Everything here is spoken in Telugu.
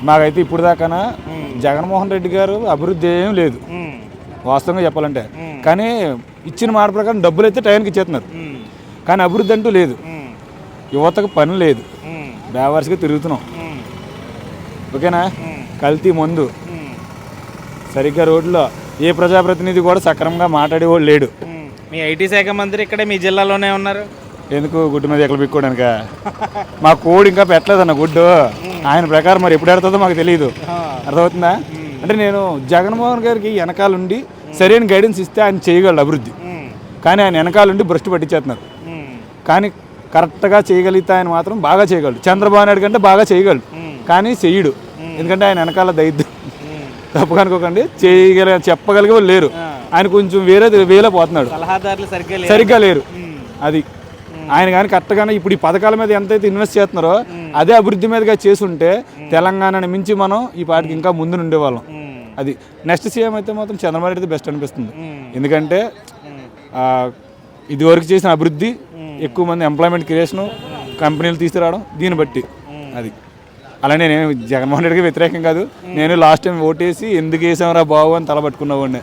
మాకైతే ఇప్పుడు దాకా జగన్మోహన్ రెడ్డి గారు అభివృద్ధి ఏం లేదు వాస్తవంగా చెప్పాలంటే. కానీ ఇచ్చిన మాట ప్రకారం డబ్బులు అయితే టైంకి ఇచ్చేస్తున్నారు, కానీ అభివృద్ధి అంటూ లేదు. యువతకు పని లేదు, బేవర్స్గా తిరుగుతున్నాం. ఓకేనా? కల్తీ మందు, సరిగ్గా రోడ్లో ఏ ప్రజాప్రతినిధి కూడా సక్రమంగా మాట్లాడేవాడు లేడు. మీ ఐటీ శాఖ మంత్రి ఇక్కడే మీ జిల్లాలోనే ఉన్నారు. ఎందుకు గుడ్డు మీద ఎక్కడ పిక్కోడానిక? మా కోడి ఇంకా పెట్టలేదన్న గుడ్డు. ఆయన ప్రకారం మరి ఎప్పుడు ఎడుతుందో మాకు తెలియదు. అర్థమవుతుందా? అంటే నేను జగన్మోహన్ గారికి వెనకాలండి సరైన గైడెన్స్ ఇస్తే ఆయన చేయగలడు అభివృద్ధి, కానీ ఆయన వెనకాలండి భ్రష్టు పట్టించేస్తున్నారు. కానీ కరెక్ట్గా చేయగలిగితే ఆయన మాత్రం బాగా చేయగలడు. చంద్రబాబు నాయుడు కంటే బాగా చేయగలడు, కానీ చెయ్యడు. ఎందుకంటే ఆయన వెనకాల దైద్యం. తప్పుగా అనుకోకండి, చెప్పగలిగే వాళ్ళు లేరు. ఆయన కొంచెం వేరే పోతున్నాడు, సరిగ్గా లేరు. అది ఆయన కానీ కరెక్ట్గానే ఇప్పుడు ఈ పథకాల మీద ఎంతైతే ఇన్వెస్ట్ చేస్తున్నారో అదే అభివృద్ధి మీదగా చేసుంటే తెలంగాణని మించి మనం ఈ పాటికి ఇంకా ముందు ఉండేవాళ్ళం. అది నెక్స్ట్ సీఎం అయితే మాత్రం చంద్రబాబు నాయుడు బెస్ట్ అనిపిస్తుంది. ఎందుకంటే ఇదివరకు చేసిన అభివృద్ధి, ఎక్కువ మంది ఎంప్లాయ్మెంట్ క్రియేషను, కంపెనీలు తీసుకురావడం, దీన్ని బట్టి అది. అలానే నేను జగన్మోహన్ రెడ్డికి వ్యతిరేకం కాదు. నేను లాస్ట్ టైం ఓటేసి ఎందుకు వేసామరా బాబు అని తలపట్టుకున్నవాడిని.